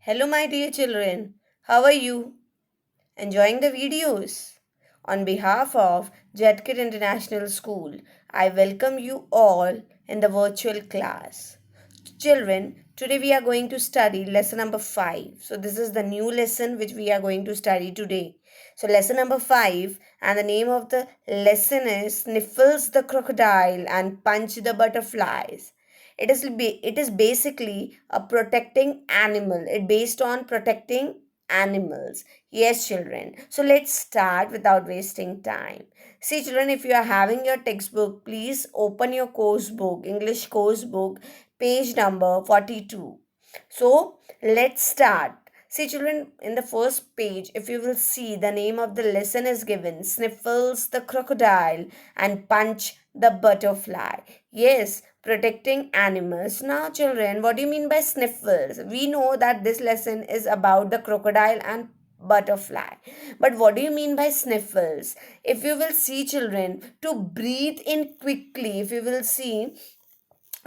Hello, my dear children. How are you? Enjoying the videos? On behalf of Jetkid International School, I welcome you all in the virtual class. Children, today we are going to study lesson number 5. So, this is the new lesson which we are going to study today. So, lesson number 5, and the name of the lesson is Sniffles the Crocodile and Punch the Butterflies. It is basically a protecting animal. It based on protecting animals. Yes, children. So let's start without wasting time. See, children, if you are having your textbook, please open your course book, English course book, page number 42. So let's start. See, children, in the first page, if you will see, the name of the lesson is given Sniffles the Crocodile and Punch the Butterfly. Yes, protecting animals. Now, children, what do you mean by sniffles? We know that this lesson is about the crocodile and butterfly. But what do you mean by sniffles? If you will see, children, to breathe in quickly, if you will see,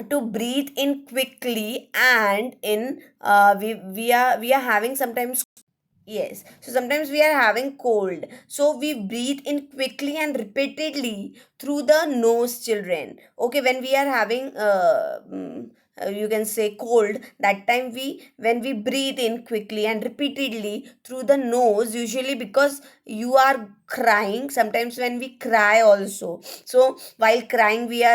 to breathe in quickly and in we are having sometimes. Yes, so sometimes we are having cold. So we breathe in quickly and repeatedly through the nose, children. Okay, when we are having you can say cold, that time when we breathe in quickly and repeatedly through the nose, usually because you are crying. Sometimes when we cry also. So while crying, we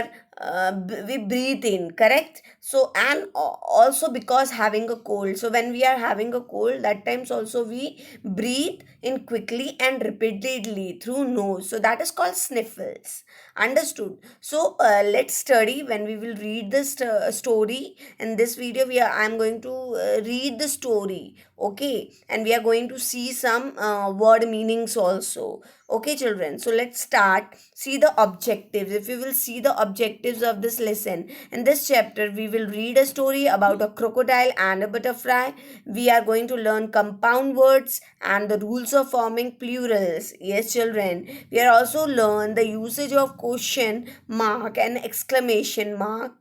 breathe in, correct? So and also because having a cold, so when we are having a cold, that times also we breathe in quickly and repeatedly through nose, so that is called sniffles. Understood? So let's study. When we will read this story in this video, I'm going to read the story, okay, and we are going to see some word meanings also. Okay, children, so let's start. See the objectives. If you will see the objectives of this lesson, in this chapter, we will read a story about a crocodile and a butterfly. We are going to learn compound words and the rules of forming plurals. Yes, children. We are also learn the usage of question mark and exclamation mark.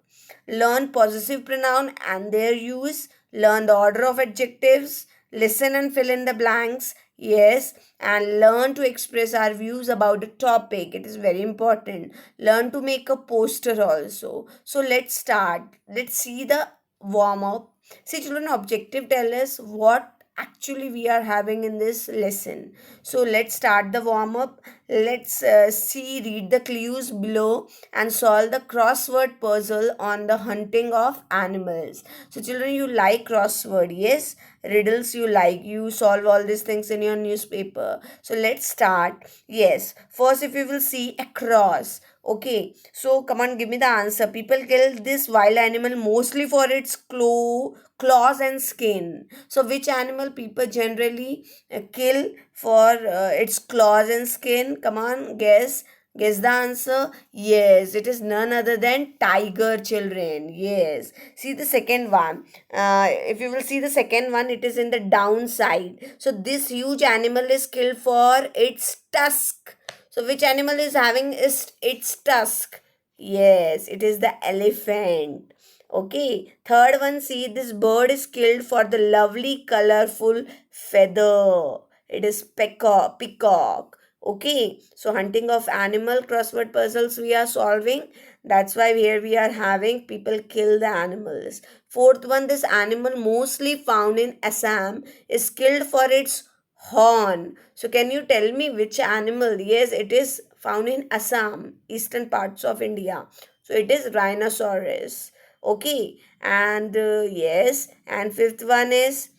Learn possessive pronoun and their use. Learn the order of adjectives. Listen and fill in the blanks. Yes, and learn to express our views about a topic. It is very important. Learn to make a poster also. So let's start. Let's see the warm up. See, children, objective tell us what actually we are having in this lesson. So let's start the warm up. Let's read the clues below and solve the crossword puzzle on the hunting of animals. So children, you like crossword, yes? Riddles you like. You solve all these things in your newspaper. So let's start. Yes. First, if you will see a cross. Okay. So come on, give me the answer. People kill this wild animal mostly for its claws and skin. So which animal people generally kill for its claws and skin? Come on, guess. Guess the answer. Yes, it is none other than tiger, children. Yes. See the second one. If you will see the second one, it is in the downside. So this huge animal is killed for its tusk. So which animal is having its tusk? Yes, it is the elephant. Okay. Third one, see, this bird is killed for the lovely colorful feather. It is peacock. Okay. So hunting of animal crossword puzzles we are solving. That's why here we are having people kill the animals. Fourth one, this animal mostly found in Assam is killed for its horn. So can you tell me which animal? Yes, it is found in Assam, eastern parts of India. So it is rhinoceros. Okay, and yes, and fifth one is,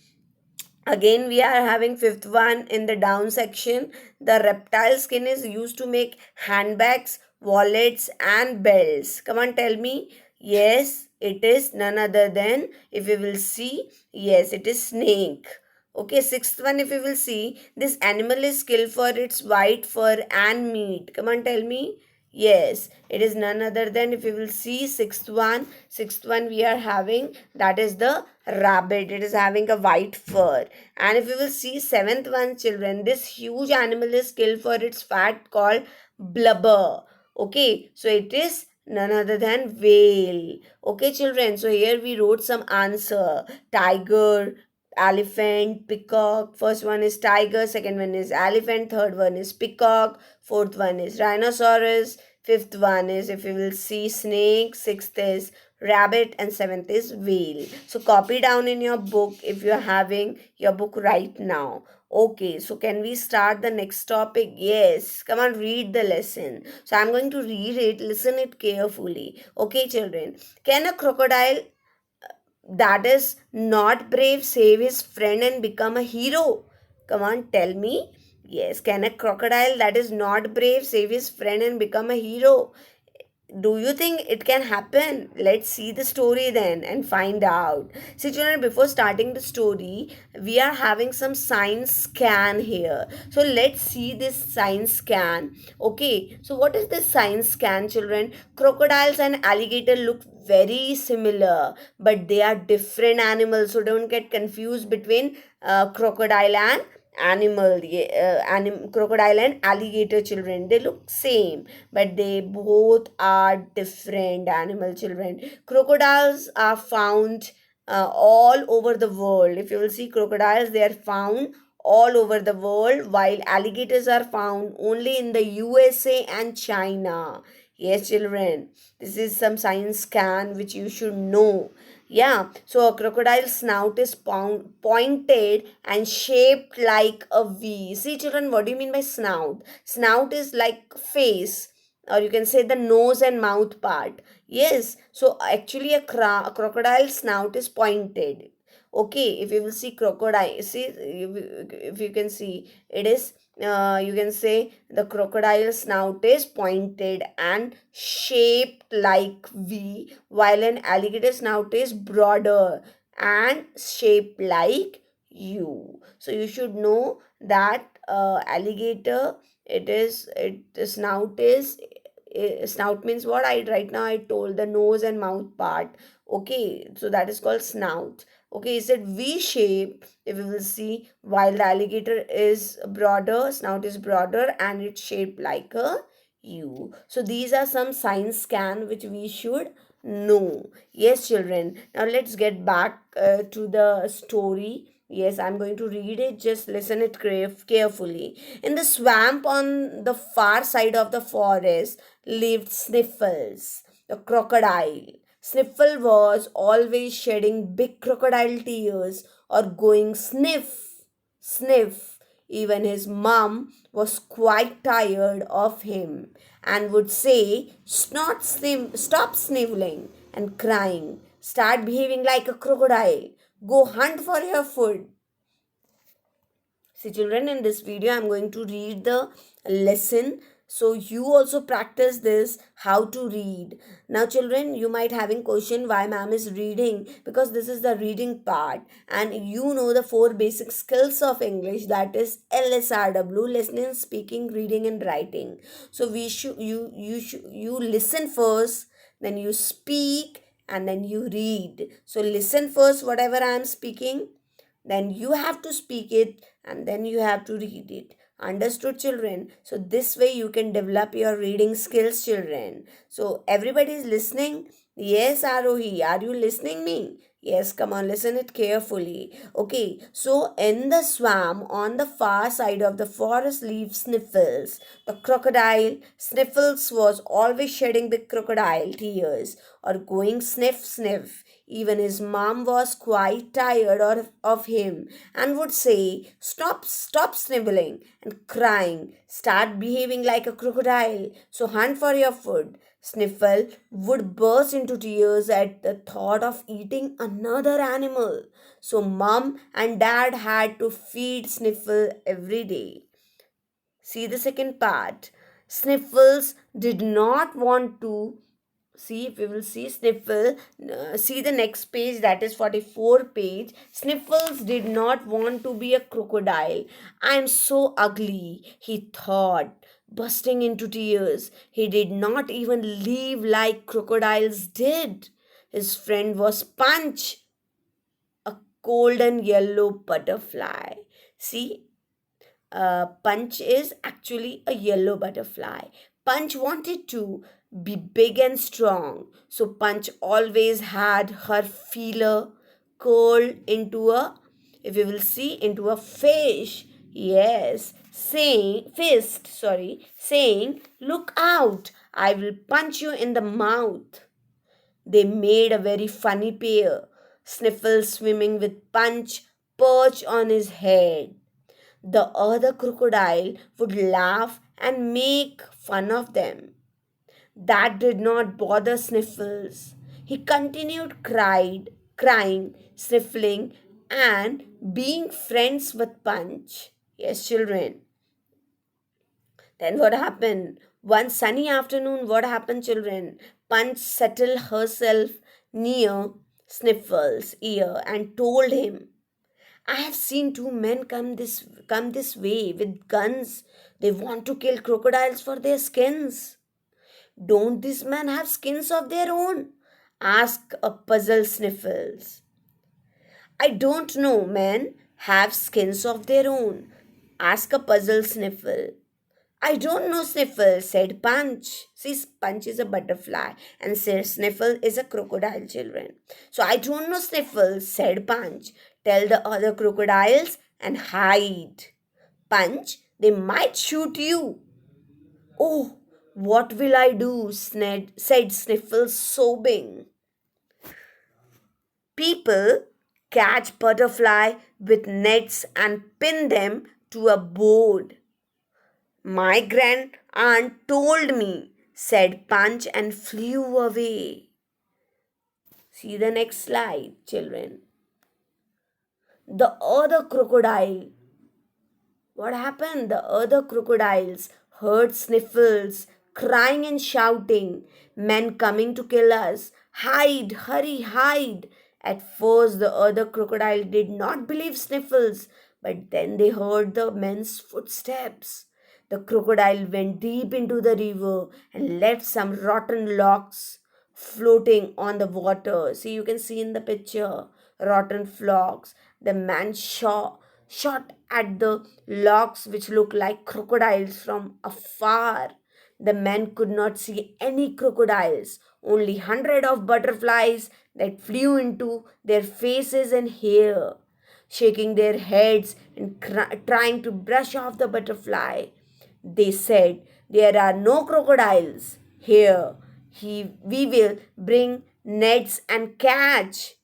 again we are having fifth one in the down section. The reptile skin is used to make handbags, wallets and belts. Come on, tell me. Yes, it is none other than, if you will see, yes, it is snake. Okay, sixth one, if you will see, this animal is killed for its white fur and meat. Come on, tell me. Yes, it is none other than, if you will see, sixth one we are having, that is the rabbit. It is having a white fur. And if you will see seventh one, children, this huge animal is killed for its fat called blubber. Okay, so it is none other than whale. Okay, children, so here we wrote some answer. Tiger, elephant, peacock. First one is tiger, second one is elephant, third one is peacock, fourth one is rhinoceros, fifth one is, if you will see, snake, sixth is rabbit, and seventh is whale. So copy down in your book if you're having your book right now. Okay, so can we start the next topic? Yes, come on, read the lesson. So I'm going to read it, listen it carefully. Okay, children. Can a crocodile that is not brave save his friend and become a hero? Come on, tell me. Yes, can a crocodile that is not brave save his friend and become a hero? Do you think it can happen? Let's see the story then and find out. See, children, before starting the story, we are having some science scan here. So let's see this science scan. Okay, so what is this science scan, children? Crocodiles and alligator look very similar, but they are different animals. So don't get confused between crocodile and crocodile and alligator, children. They look same, but they both are different animal, children. Crocodiles are found all over the world. If you will see crocodiles, they are found all over the world, while alligators are found only in the USA and China. Yes, children, this is some science scan which you should know. Yeah, so a crocodile snout is pointed and shaped like a V. See, children, what do you mean by snout? Snout is like face, or you can say the nose and mouth part. Yes, so actually a crocodile snout is pointed. Okay, if you will see crocodile, see, if you can see, it is, you can say the crocodile snout is pointed and shaped like V, while an alligator snout is broader and shaped like U. So you should know that alligator, the snout is, snout means what? I right now I told the nose and mouth part. Okay, so that is called snout. Okay, is it V shape? If we will see, while the alligator is broader, snout is broader and it's shaped like a U. So these are some science scan which we should know. Yes, children. Now let's get back to the story. Yes, I'm going to read it. Just listen it carefully. In the swamp on the far side of the forest lived Sniffles, the crocodile. Sniffle was always shedding big crocodile tears or going sniff, sniff. Even his mum was quite tired of him and would say, stop sniveling and crying. Start behaving like a crocodile. Go hunt for your food. See, children, in this video, I'm going to read the lesson. So you also practice this, how to read. Now, children, you might having question why ma'am is reading, because this is the reading part, and you know the four basic skills of English, that is LSRW, listening, speaking, reading, and writing. So we should you listen first, then you speak, and then you read. So listen first, whatever I am speaking, then you have to speak it, and then you have to read it. Understood, children? So this way you can develop your reading skills, children. So everybody is listening? Yes, Arohi, are you listening me? Yes, come on, listen it carefully. Okay, so in the swamp on the far side of the forest lived Sniffles. The crocodile. Sniffles was always shedding big crocodile tears or going sniff sniff. Even his mom was quite tired of him and would say, stop sniveling and crying. Start behaving like a crocodile. So hunt for your food. Sniffle would burst into tears at the thought of eating another animal. So mom and dad had to feed Sniffle every day. See the second part. Sniffles did not want to. See, if we will see Sniffle, see the next page, that is 44 page. Sniffles did not want to be a crocodile. I am so ugly, he thought, bursting into tears. He did not even live like crocodiles did. His friend was Punch, a golden yellow butterfly. See, Punch is actually a yellow butterfly. Punch wanted to be big and strong, so Punch always had her feeler curled into a if you will see, into a fish. Yes, saying, "Look out, I will punch you in the mouth." They made a very funny pair. Sniffles swimming with Punch perched on his head. The other crocodile would laugh and make fun of them. That did not bother Sniffles. He continued crying, sniffling, and being friends with Punch. Yes, children. Then what happened? One sunny afternoon, what happened, children? Punch settled herself near Sniffles' ear and told him, "I have seen two men come this way with guns. They want to kill crocodiles for their skins." "Don't these men have skins of their own?" asked a puzzled Sniffles. "I don't know, men have skins of their own," asked a puzzled Sniffle. "I don't know, Sniffle," said Punch. See, Punch is a butterfly and Sniffle is a crocodile, children. "So I don't know, Sniffle," said Punch. "Tell the other crocodiles and hide." "Punch, they might shoot you." "Oh, what will I do?" said Sniffle, sobbing. "People catch butterfly with nets and pin them to a board. My grand aunt told me," said Punch and flew away. See the next slide, children. The other crocodile. What happened? The other crocodiles heard Sniffles crying and shouting, "Men coming to kill us! Hide! Hurry, hide!" At first, the other crocodile did not believe Sniffles, but then they heard the men's footsteps. The crocodile went deep into the river and left some rotten logs floating on the water. See, you can see in the picture rotten logs. The man shot at the logs which looked like crocodiles from afar. The men could not see any crocodiles, only hundreds of butterflies that flew into their faces and hair, shaking their heads and trying to brush off the butterfly. They said, "There are no crocodiles here. We will bring nets and catch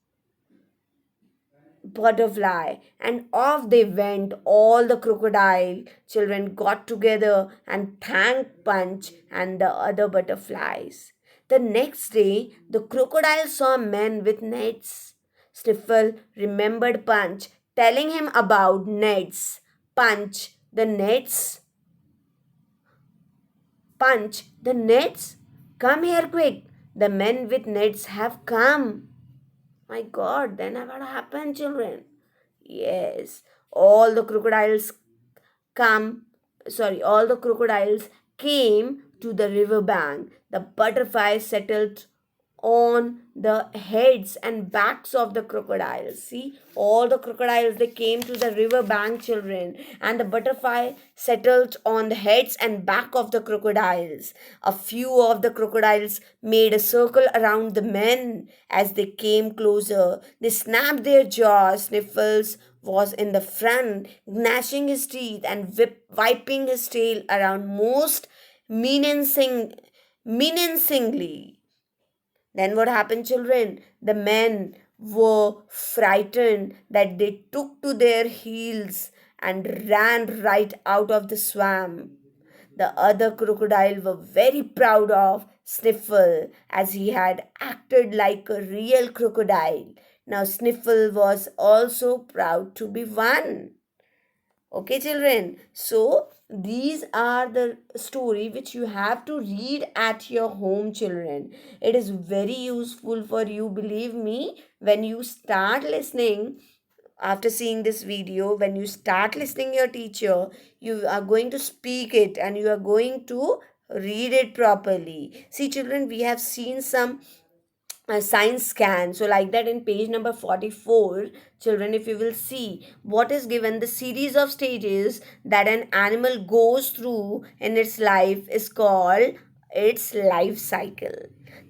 butterfly." And off they went. All the crocodile children got together and thanked Punch and the other butterflies. The next day, the crocodile saw men with nets. Sniffle remembered Punch telling him about nets. Punch, the nets. Punch, the nets. Come here quick. The men with nets have come. My God, then what happened, children? Yes, all the crocodiles all the crocodiles came to the river bank. The butterflies settled on the heads and backs of the crocodiles. See, all the crocodiles, they came to the river bank, children, and the butterfly settled on the heads and back of the crocodiles. A few of the crocodiles made a circle around the men. As they came closer, they snapped their jaws. Sniffles was in the front, gnashing his teeth and wiping his tail around most menacingly. Then what happened, children? The men were frightened that they took to their heels and ran right out of the swamp. The other crocodile were very proud of Sniffle as he had acted like a real crocodile. Now Sniffle was also proud to be one. Okay, children. So these are the story which you have to read at your home, children. It is very useful for you, believe me. When you start listening after seeing this video, when you start listening your teacher, you are going to speak it and you are going to read it properly. See, children, we have seen some a science scan. So like that, in page number 44, children, if you will see what is given, the series of stages that an animal goes through in its life is called its life cycle.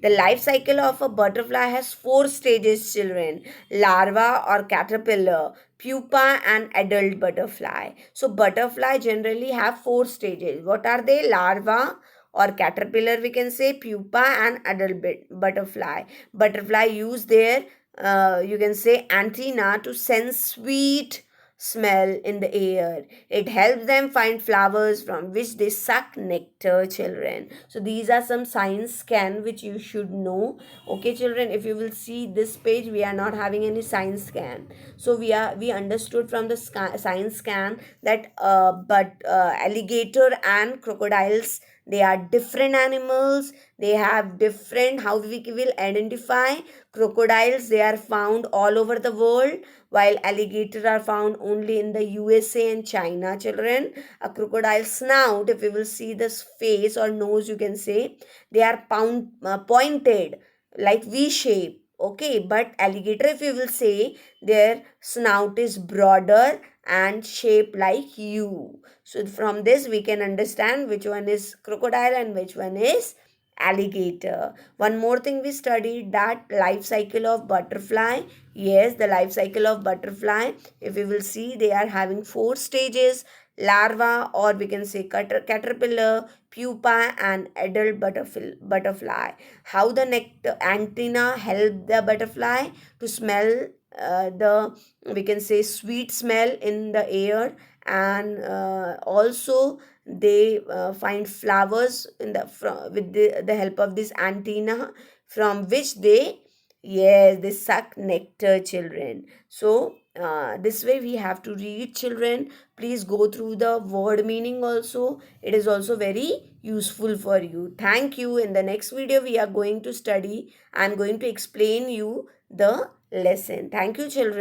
The life cycle of a butterfly has four stages, children: larva or caterpillar, pupa, and adult butterfly. So, butterfly generally have four stages. What are they? Larva or caterpillar, we can say, pupa, and adult butterfly. Butterfly use their you can say antenna to sense sweet smell in the air. It helps them find flowers from which they suck nectar, children. So these are some science scan which you should know. Okay, children, if you will see this page, we are not having any science scan. So we understood from the science scan that alligator and crocodiles, they are different animals. They have different, how we will identify. Crocodiles, they are found all over the world, while alligators are found only in the USA and China, children. A crocodile snout, if you will see this face or nose, you can say, they are pointed like V shape. Okay, but alligator, if you will say, their snout is broader and shaped like U. So from this we can understand which one is crocodile and which one is alligator. One more thing we studied, that life cycle of butterfly. Yes, the life cycle of butterfly, if we will see, they are having four stages: larva, or we can say caterpillar, pupa, and adult butterfly. How the antenna help the butterfly to smell the, we can say, sweet smell in the air, and also they find flowers in with the help of this antenna, from which they, yes, they suck nectar, children. So this way we have to read, children. Please go through the word meaning also. It is also very useful for you. Thank you. In the next video we are going to study, I am going to explain you the lesson. Thank you, children.